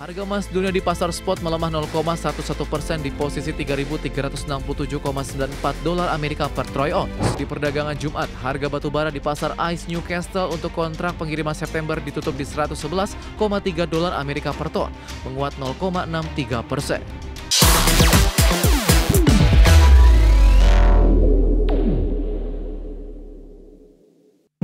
Harga emas dunia di pasar spot melemah 0,11% di posisi 3.367,94 dolar Amerika per troy ounce. Di perdagangan Jumat, harga batu bara di pasar ICE Newcastle untuk kontrak pengiriman September ditutup di 111,3 dolar Amerika per ton, menguat 0,63%.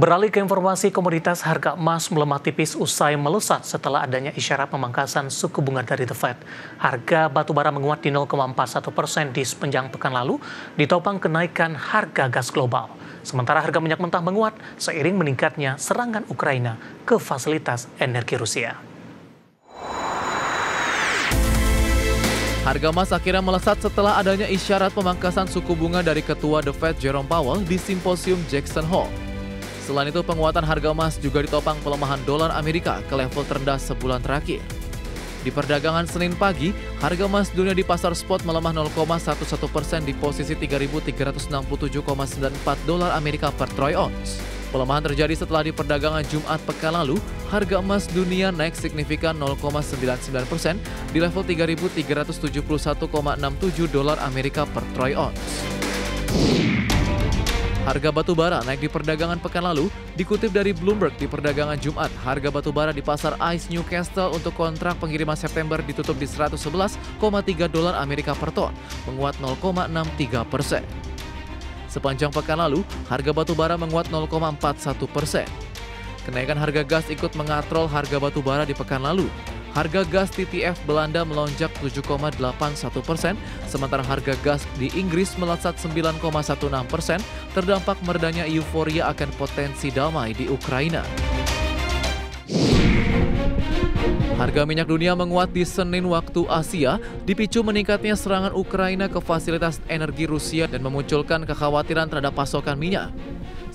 Beralih ke informasi komoditas, harga emas melemah tipis usai melesat setelah adanya isyarat pemangkasan suku bunga dari The Fed. Harga batu bara menguat di 0,41% di sepanjang pekan lalu, ditopang kenaikan harga gas global. Sementara harga minyak mentah menguat seiring meningkatnya serangan Ukraina ke fasilitas energi Rusia. Harga emas akhirnya melesat setelah adanya isyarat pemangkasan suku bunga dari Ketua The Fed Jerome Powell di simposium Jackson Hole. Selain itu, penguatan harga emas juga ditopang pelemahan dolar Amerika ke level terendah sebulan terakhir. Di perdagangan Senin pagi, harga emas dunia di pasar spot melemah 0,11% di posisi 3.367,94 dolar Amerika per troy ounce. Pelemahan terjadi setelah di perdagangan Jumat pekan lalu, harga emas dunia naik signifikan 0,99% di level 3.371,67 dolar Amerika per troy ounce. Harga batu bara naik di perdagangan pekan lalu. Dikutip dari Bloomberg, di perdagangan Jumat, harga batu bara di pasar ICE Newcastle untuk kontrak pengiriman September ditutup di 111,3 dolar Amerika per ton, menguat 0,63%. Sepanjang pekan lalu, harga batu bara menguat 0,41%. Kenaikan harga gas ikut mengatrol harga batu bara di pekan lalu. Harga gas TTF Belanda melonjak 7,81%, sementara harga gas di Inggris melesat 9,16%, terdampak meredanya euforia akan potensi damai di Ukraina. Harga minyak dunia menguat di Senin waktu Asia, dipicu meningkatnya serangan Ukraina ke fasilitas energi Rusia dan memunculkan kekhawatiran terhadap pasokan minyak.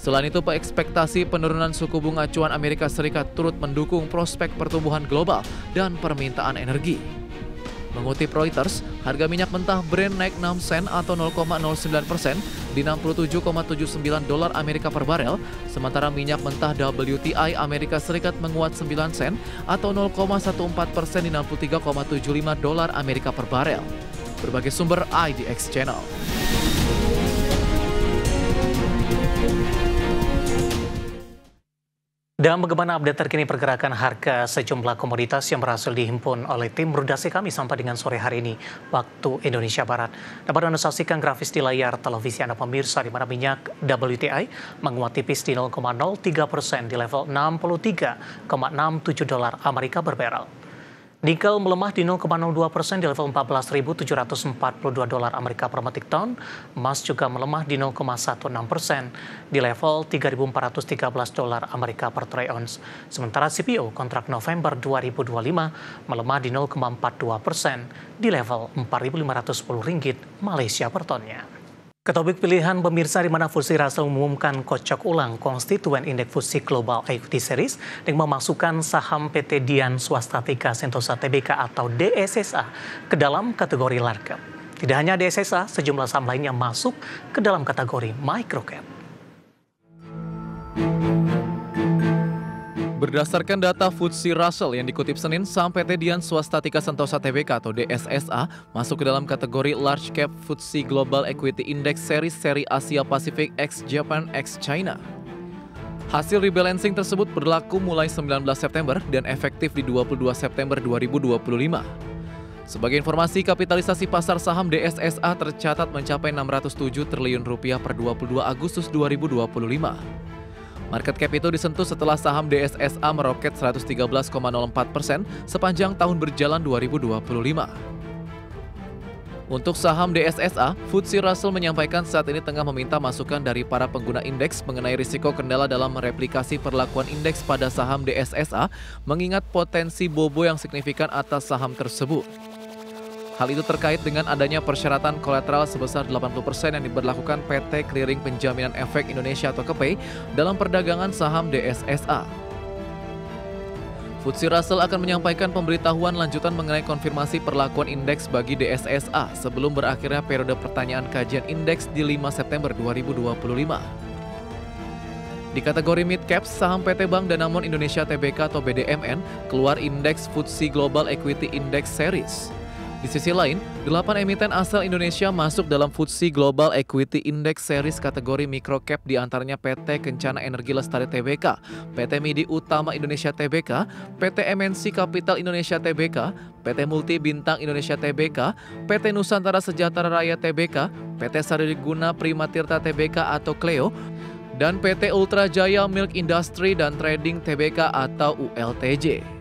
Selain itu, ekspektasi penurunan suku bunga acuan Amerika Serikat turut mendukung prospek pertumbuhan global dan permintaan energi. Mengutip Reuters, harga minyak mentah Brent naik 6 sen atau 0,09% di 67,79 dolar Amerika per barel, sementara minyak mentah WTI Amerika Serikat menguat 9 sen atau 0,14% di 63,75 dolar Amerika per barel. Berbagai sumber IDX Channel. Dan bagaimana update terkini pergerakan harga sejumlah komoditas yang berhasil dihimpun oleh tim redaksi kami sampai dengan sore hari ini waktu Indonesia Barat. Dapat Anda saksikan grafis di layar televisi Anda pemirsa, di mana minyak WTI menguat tipis di 0,03% di level 63,67 dolar Amerika per barrel. Nikel melemah di 0,02% di level 14.742 dolar Amerika per metric ton. Emas juga melemah di 0,16% di level 3.413 dolar Amerika per troy ounce. Sementara CPO kontrak November 2025 melemah di 0,42% di level 4.510 ringgit Malaysia per tonnya. Ke topik pilihan pemirsa, di mana FTSE Russell mengumumkan kocok ulang konstituen indeks FTSE Global Equity Series dengan memasukkan saham PT Dian Swastatika Sentosa Tbk atau DSSA ke dalam kategori large cap. Tidak hanya DSSA, sejumlah saham lainnya masuk ke dalam kategori microcap. Berdasarkan data FTSE Russell yang dikutip Senin, saham PT Dian Swastatika Sentosa Tbk atau DSSA masuk ke dalam kategori Large Cap FTSE Global Equity Index Series seri Asia Pasifik x Japan x China. Hasil rebalancing tersebut berlaku mulai 19 September dan efektif di 22 September 2025. Sebagai informasi, kapitalisasi pasar saham DSSA tercatat mencapai Rp607 triliun per 22 Agustus 2025. Market cap itu disentuh setelah saham DSSA meroket 113,04% sepanjang tahun berjalan 2025. Untuk saham DSSA, FTSE Russell menyampaikan saat ini tengah meminta masukan dari para pengguna indeks mengenai risiko kendala dalam mereplikasi perlakuan indeks pada saham DSSA, mengingat potensi bobo yang signifikan atas saham tersebut. Hal itu terkait dengan adanya persyaratan kolateral sebesar 80% yang diberlakukan PT Clearing Penjaminan Efek Indonesia atau KEPEI dalam perdagangan saham DSSA. FTSE Russell akan menyampaikan pemberitahuan lanjutan mengenai konfirmasi perlakuan indeks bagi DSSA sebelum berakhirnya periode pertanyaan kajian indeks di 5 September 2025. Di kategori mid cap, saham PT Bank Danamon Indonesia Tbk atau BDMN keluar indeks FTSE Global Equity Index Series. Di sisi lain, 8 emiten asal Indonesia masuk dalam FTSE Global Equity Index Series kategori microcap, diantaranya PT Kencana Energi Lestari Tbk, PT Midi Utama Indonesia Tbk, PT MNC Capital Indonesia Tbk, PT Multi Bintang Indonesia Tbk, PT Nusantara Sejahtera Raya Tbk, PT Saririguna Prima Tirta Tbk atau Cleo, dan PT Ultra Jaya Milk Industry dan Trading Tbk atau ULTJ.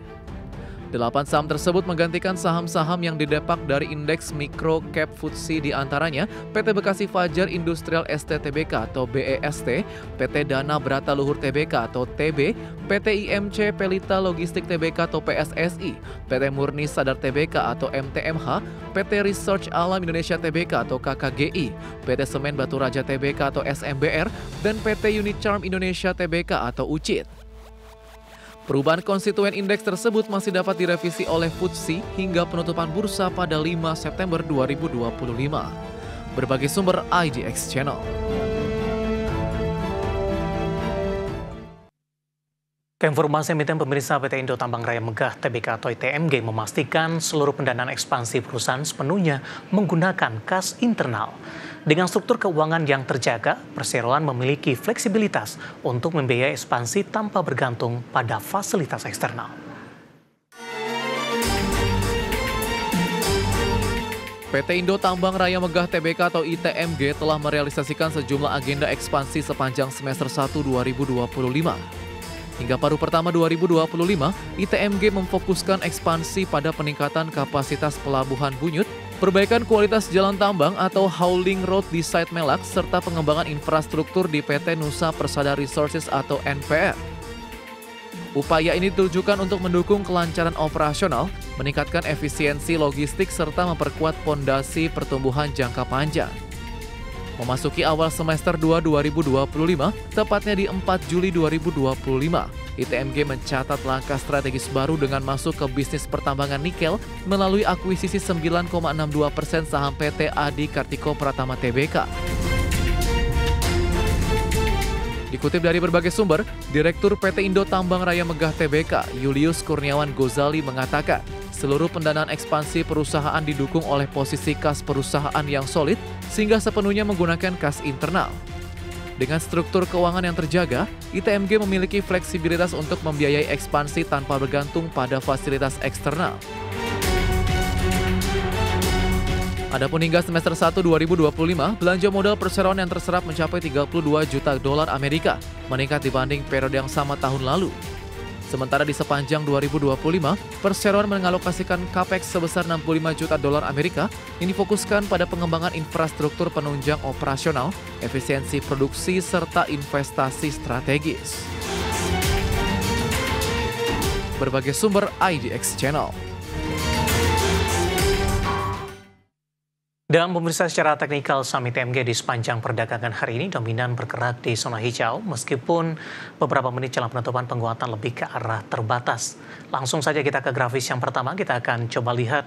8 saham tersebut menggantikan saham-saham yang didepak dari indeks micro cap FTSE, diantaranya PT Bekasi Fajar Industrial ST Tbk atau BEST, PT Dana Brata Luhur Tbk atau TB, PT IMC Pelita Logistik Tbk atau PSSI, PT Murni Sadar Tbk atau MTMH, PT Research Alam Indonesia Tbk atau KKGI, PT Semen Batu Raja Tbk atau SMBR, dan PT Unicharm Indonesia Tbk atau UCIT. Perubahan konstituen indeks tersebut masih dapat direvisi oleh FTSE hingga penutupan bursa pada 5 September 2025. Berbagai sumber IDX Channel. Informasi emiten pemirsa, PT Indo Tambang Raya Megah Tbk atau ITMG memastikan seluruh pendanaan ekspansi perusahaan sepenuhnya menggunakan kas internal. Dengan struktur keuangan yang terjaga, perseroan memiliki fleksibilitas untuk membiayai ekspansi tanpa bergantung pada fasilitas eksternal. PT Indo Tambang Raya Megah Tbk atau ITMG telah merealisasikan sejumlah agenda ekspansi sepanjang semester 1 2025. Hingga paruh pertama 2025, ITMG memfokuskan ekspansi pada peningkatan kapasitas pelabuhan Bunyut, perbaikan kualitas jalan tambang atau hauling road di site Melak, serta pengembangan infrastruktur di PT Nusa Persada Resources atau NPR. Upaya ini ditujukan untuk mendukung kelancaran operasional, meningkatkan efisiensi logistik, serta memperkuat fondasi pertumbuhan jangka panjang. Memasuki awal semester 2 2025, tepatnya di 4 Juli 2025, ITMG mencatat langkah strategis baru dengan masuk ke bisnis pertambangan nikel melalui akuisisi 9,62% saham PT Adi Kartiko Pratama Tbk. Dikutip dari berbagai sumber, Direktur PT Indo Tambang Raya Megah Tbk, Julius Kurniawan Gozali mengatakan, seluruh pendanaan ekspansi perusahaan didukung oleh posisi kas perusahaan yang solid sehingga sepenuhnya menggunakan kas internal. Dengan struktur keuangan yang terjaga, ITMG memiliki fleksibilitas untuk membiayai ekspansi tanpa bergantung pada fasilitas eksternal. Adapun hingga semester 1 2025, belanja modal perseroan yang terserap mencapai 32 juta dolar Amerika, meningkat dibanding periode yang sama tahun lalu. Sementara di sepanjang 2025, perseroan mengalokasikan capex sebesar 65 juta dolar Amerika yang difokuskan pada pengembangan infrastruktur penunjang operasional, efisiensi produksi, serta investasi strategis. Berbagai sumber IDX Channel. Dan pemirsa, secara teknikal saham ITMG di sepanjang perdagangan hari ini dominan bergerak di zona hijau meskipun beberapa menit jelang penutupan penguatan lebih ke arah terbatas. Langsung saja kita ke grafis yang pertama, kita akan coba lihat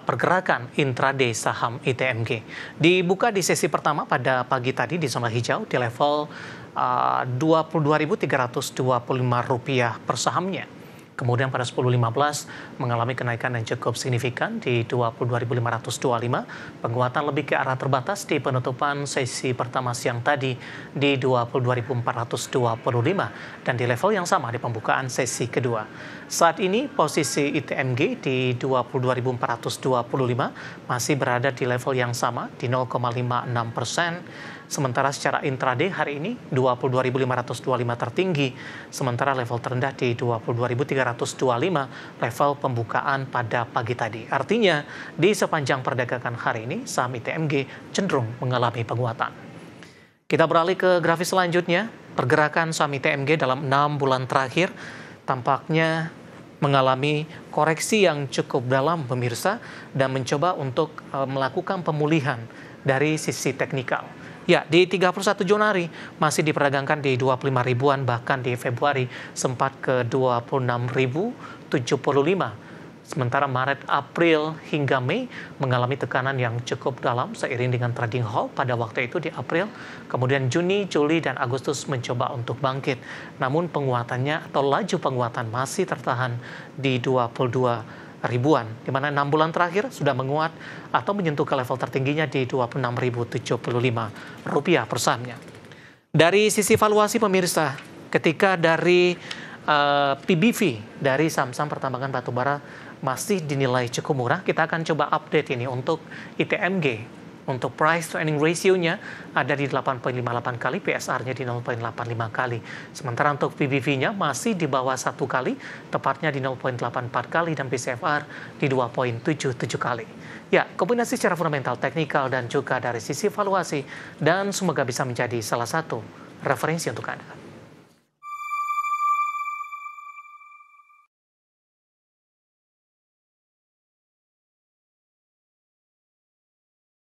pergerakan intraday saham ITMG. Dibuka di sesi pertama pada pagi tadi di zona hijau di level Rp22.325 per sahamnya. Kemudian pada 10.15 mengalami kenaikan yang cukup signifikan di 22.525, penguatan lebih ke arah terbatas di penutupan sesi pertama siang tadi di 22.425 dan di level yang sama di pembukaan sesi kedua. Saat ini posisi ITMG di 22.425 masih berada di level yang sama di 0,56%. Sementara secara intraday hari ini 22.525 tertinggi, sementara level terendah di 22.325 level pembukaan pada pagi tadi. Artinya di sepanjang perdagangan hari ini saham ITMG cenderung mengalami penguatan. Kita beralih ke grafis selanjutnya. Pergerakan saham ITMG dalam 6 bulan terakhir tampaknya mengalami koreksi yang cukup dalam pemirsa dan mencoba untuk melakukan pemulihan dari sisi teknikal. Ya, di 31 Januari masih diperdagangkan di 25 ribuan, bahkan di Februari sempat ke 26.075. Sementara Maret, April, hingga Mei mengalami tekanan yang cukup dalam seiring dengan trading halt pada waktu itu di April. Kemudian Juni, Juli, dan Agustus mencoba untuk bangkit. Namun penguatannya atau laju penguatan masih tertahan di 22 ribuan, di mana 6 bulan terakhir sudah menguat atau menyentuh ke level tertingginya di Rp26.075 per sahamnya. Dari sisi valuasi pemirsa, ketika dari PBV dari saham-saham pertambangan batubara masih dinilai cukup murah, kita akan coba update ini untuk ITMG. Untuk price to earning ratio-nya ada di 8,58 kali, PSR-nya di 0,85 kali. Sementara untuk PBV-nya masih di bawah 1 kali, tepatnya di 0,84 kali, dan PCFR di 2,77 kali. Ya, kombinasi secara fundamental, teknikal, dan juga dari sisi valuasi, dan semoga bisa menjadi salah satu referensi untuk Anda.